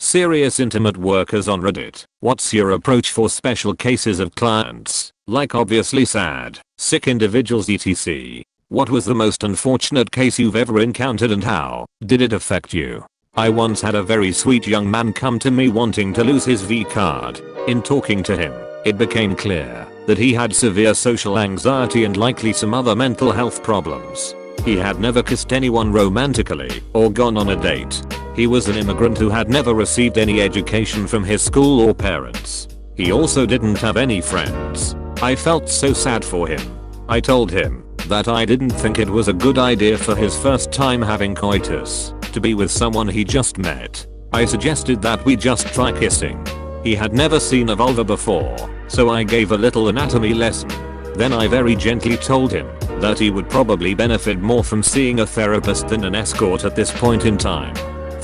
Serious intimate workers on Reddit. What's your approach for special cases of clients, like obviously sad, sick individuals etc? What was the most unfortunate case you've ever encountered and how did it affect you? I once had a very sweet young man come to me wanting to lose his V card. In talking to him, it became clear that he had severe social anxiety and likely some other mental health problems. He had never kissed anyone romantically or gone on a date. He was an immigrant who had never received any education from his school or parents. He also didn't have any friends. I felt so sad for him. I told him that I didn't think it was a good idea for his first time having coitus to be with someone he just met. I suggested that we just try kissing. He had never seen a vulva before, so I gave a little anatomy lesson. Then I very gently told him that he would probably benefit more from seeing a therapist than an escort at this point in time.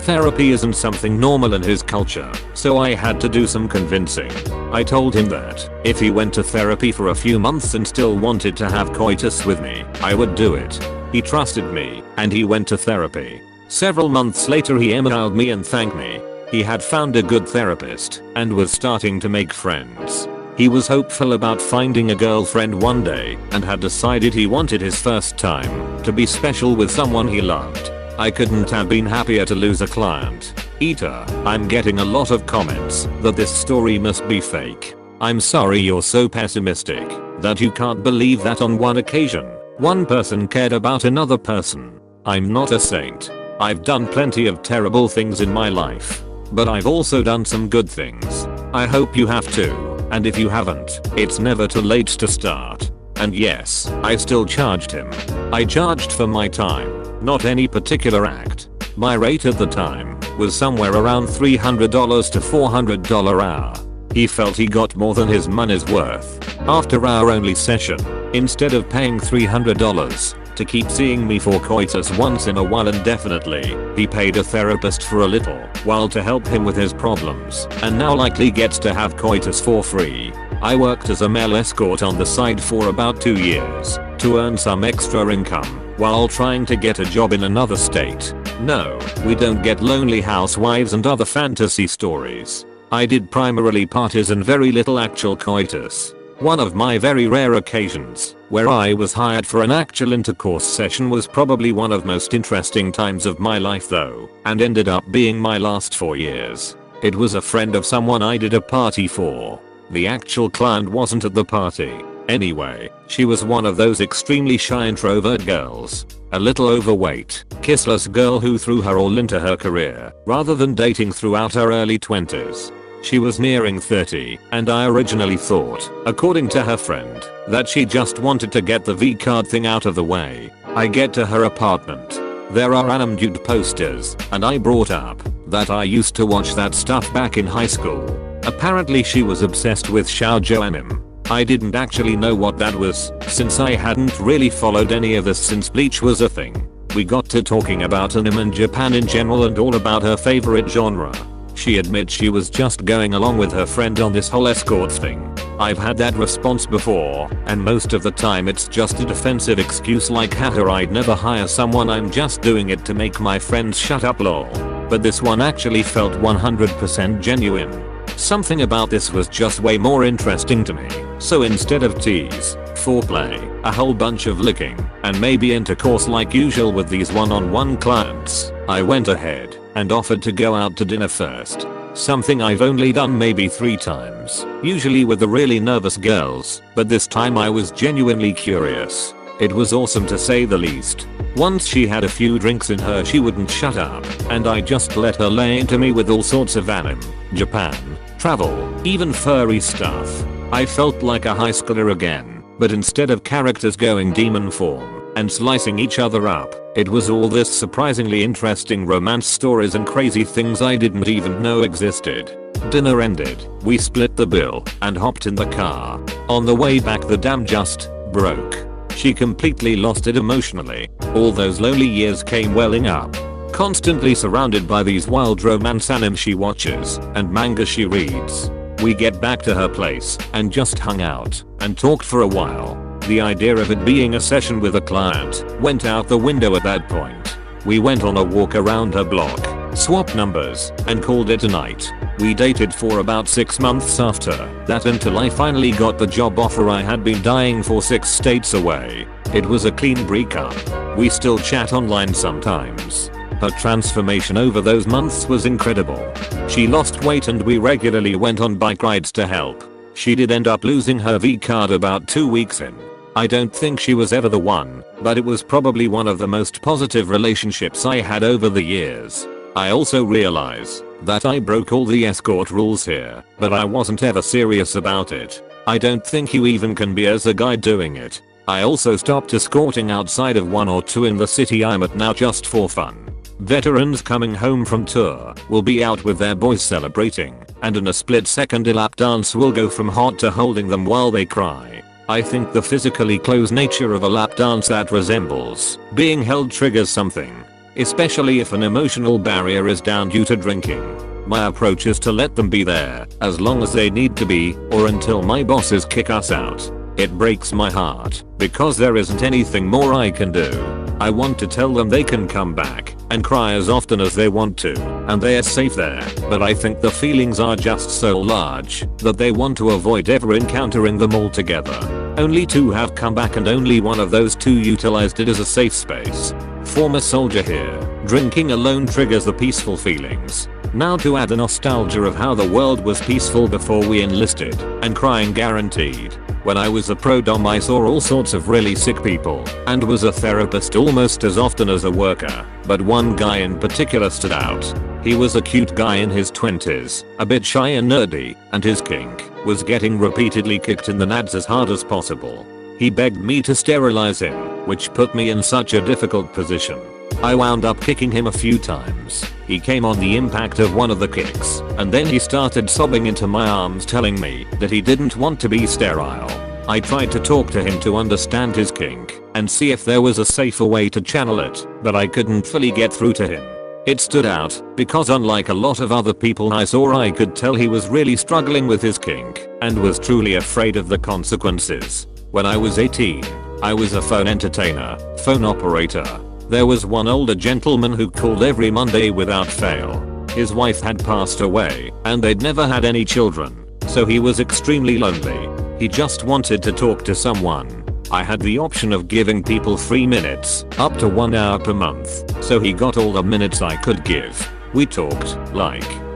Therapy isn't something normal in his culture, so I had to do some convincing. I told him that if he went to therapy for a few months and still wanted to have coitus with me, I would do it. He trusted me, and he went to therapy. Several months later he emailed me and thanked me. He had found a good therapist and was starting to make friends. He was hopeful about finding a girlfriend one day and had decided he wanted his first time to be special with someone he loved. I couldn't have been happier to lose a client. Eater, I'm getting a lot of comments that this story must be fake. I'm sorry you're so pessimistic that you can't believe that on one occasion, one person cared about another person. I'm not a saint. I've done plenty of terrible things in my life, but I've also done some good things. I hope you have too, and if you haven't, it's never too late to start. And yes, I still charged him. I charged for my time, not any particular act. My rate at the time was somewhere around $300 to $400 hour. He felt he got more than his money's worth. After our only session, instead of paying $300 to keep seeing me for coitus once in a while indefinitely, he paid a therapist for a little while to help him with his problems and now likely gets to have coitus for free. I worked as a male escort on the side for about 2 years to earn some extra income while trying to get a job in another state. No, we don't get lonely housewives and other fantasy stories. I did primarily parties and very little actual coitus. One of my very rare occasions where I was hired for an actual intercourse session was probably one of most interesting times of my life though, and ended up being my last 4 years. It was a friend of someone I did a party for. The actual client wasn't at the party. Anyway, she was one of those extremely shy introvert girls. A little overweight, kissless girl who threw her all into her career rather than dating throughout her early 20s. She was nearing 30, and I originally thought, according to her friend, that she just wanted to get the V card thing out of the way. I get to her apartment. There are anime nude posters, and I brought up that I used to watch that stuff back in high school. Apparently she was obsessed with shoujo anime. I didn't actually know what that was, since I hadn't really followed any of this since Bleach was a thing. We got to talking about anime and Japan in general and all about her favorite genre. She admits she was just going along with her friend on this whole escort thing. I've had that response before, and most of the time it's just a defensive excuse like haha I'd never hire someone, I'm just doing it to make my friends shut up lol. But this one actually felt 100% genuine. Something about this was just way more interesting to me. So instead of tease, foreplay, a whole bunch of licking, and maybe intercourse like usual with these one-on-one clients, I went ahead and offered to go out to dinner first. Something I've only done maybe 3 times, usually with the really nervous girls, but this time I was genuinely curious. It was awesome to say the least. Once she had a few drinks in her she wouldn't shut up, and I just let her lay into me with all sorts of anime, Japan, travel, even furry stuff. I felt like a high schooler again, but instead of characters going demon form and slicing each other up, it was all this surprisingly interesting romance stories and crazy things I didn't even know existed. Dinner ended, we split the bill and hopped in the car. On the way back the dam just broke. She completely lost it emotionally. All those lonely years came welling up. Constantly surrounded by these wild romance anime she watches and manga she reads. We get back to her place and just hung out and talked for a while. The idea of it being a session with a client went out the window at that point. We went on a walk around her block swapped numbers, and called it a night. We dated for about 6 months after that until I finally got the job offer I had been dying for 6 states away. It was a clean breakup. We still chat online sometimes. Her transformation over those months was incredible. She lost weight and we regularly went on bike rides to help. She did end up losing her V card about 2 weeks in. I don't think she was ever the one, but it was probably one of the most positive relationships I had over the years. I also realize that I broke all the escort rules here, but I wasn't ever serious about it. I don't think you even can be as a guy doing it. I also stopped escorting outside of 1 or 2 in the city I'm at now just for fun. Veterans coming home from tour will be out with their boys celebrating, and in a split second a lap dance will go from hot to holding them while they cry. I think the physically close nature of a lap dance that resembles being held triggers something, especially if an emotional barrier is down due to drinking. My approach is to let them be there as long as they need to be, or until my bosses kick us out. It breaks my heart because there isn't anything more I can do. I want to tell them they can come back and cry as often as they want to, and they are safe there, but I think the feelings are just so large that they want to avoid ever encountering them altogether. Only 2 have come back and only one of those 2 utilized it as a safe space. Former soldier here. Drinking alone triggers the peaceful feelings. Now to add the nostalgia of how the world was peaceful before we enlisted, and crying guaranteed. When I was a pro dom I saw all sorts of really sick people, and was a therapist almost as often as a worker, but one guy in particular stood out. He was a cute guy in his 20s, a bit shy and nerdy, and his kink was getting repeatedly kicked in the nads as hard as possible. He begged me to sterilize him, which put me in such a difficult position. I wound up kicking him a few times. He came on the impact of one of the kicks, and then he started sobbing into my arms telling me that he didn't want to be sterile. I tried to talk to him to understand his kink and see if there was a safer way to channel it, but I couldn't fully get through to him. It stood out because unlike a lot of other people I saw, I could tell he was really struggling with his kink and was truly afraid of the consequences. When I was 18, I was a phone entertainer, phone operator. There was one older gentleman who called every Monday without fail. His wife had passed away and they'd never had any children, so he was extremely lonely. He just wanted to talk to someone. I had the option of giving people 3 minutes, up to 1 hour per month, so he got all the minutes I could give. We talked,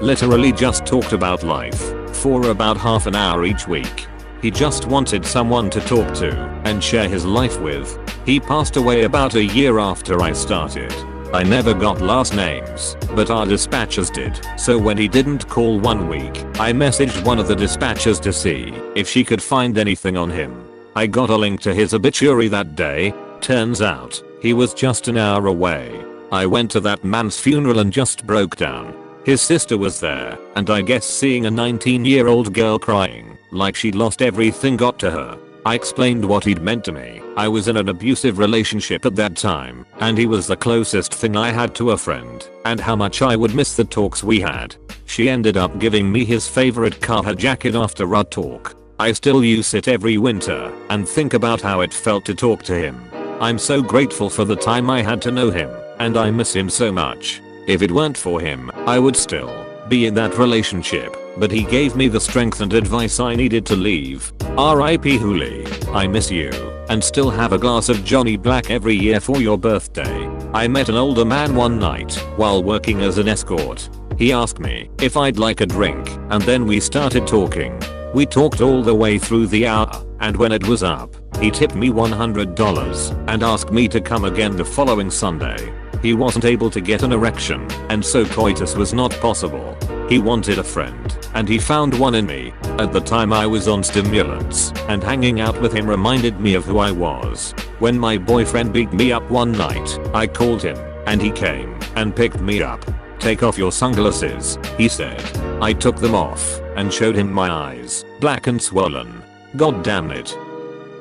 literally just talked about life, for about half an hour each week. He just wanted someone to talk to and share his life with. He passed away about a year after I started. I never got last names, but our dispatchers did, so when he didn't call 1 week, I messaged one of the dispatchers to see if she could find anything on him. I got a link to his obituary that day. Turns out, he was just an hour away. I went to that man's funeral and just broke down. His sister was there, and I guess seeing a 19-year-old girl crying like she'd lost everything got to her. I explained what he'd meant to me. I was in an abusive relationship at that time, and he was the closest thing I had to a friend, and how much I would miss the talks we had. She ended up giving me his favorite Carhartt jacket after our talk. I still use it every winter and think about how it felt to talk to him. I'm so grateful for the time I had to know him, and I miss him so much. If it weren't for him, I would still be in that relationship, but he gave me the strength and advice I needed to leave. R.I.P. Hooli. I miss you, and still have a glass of Johnny Black every year for your birthday. I met an older man one night while working as an escort. He asked me if I'd like a drink, and then we started talking. We talked all the way through the hour, and when it was up, he tipped me $100 and asked me to come again the following Sunday. He wasn't able to get an erection, and so coitus was not possible. He wanted a friend, and he found one in me. At the time I was on stimulants, and hanging out with him reminded me of who I was. When my boyfriend beat me up one night, I called him, and he came and picked me up. "Take off your sunglasses," he said. I took them off and showed him my eyes, black and swollen. God damn it.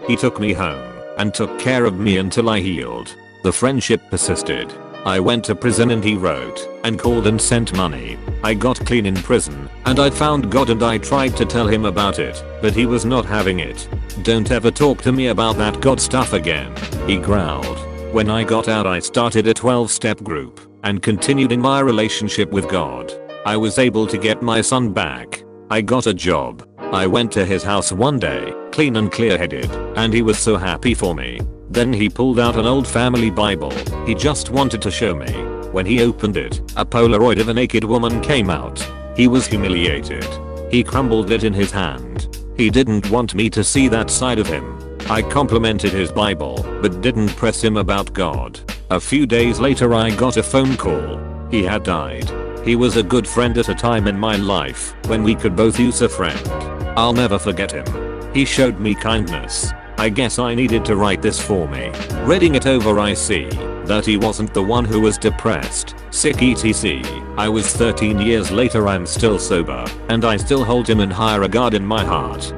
He took me home and took care of me until I healed. The friendship persisted. I went to prison and he wrote and called and sent money. I got clean in prison and I found God, and I tried to tell him about it, but he was not having it. "Don't ever talk to me about that God stuff again," he growled. When I got out I started a 12-step group. and continued in my relationship with God. I was able to get my son back. I got a job. I went to his house one day, clean and clear-headed, and he was so happy for me. Then he pulled out an old family Bible he just wanted to show me. When he opened it, a Polaroid of a naked woman came out. He was humiliated. He crumbled it in his hand. He didn't want me to see that side of him. I complimented his Bible, but didn't press him about God. A few days later I got a phone call. He had died. He was a good friend at a time in my life when we could both use a friend. I'll never forget him. He showed me kindness. I guess I needed to write this for me. Reading it over I see that he wasn't the one who was depressed, sick etc. I was 13 years later I'm still sober, and I still hold him in high regard in my heart.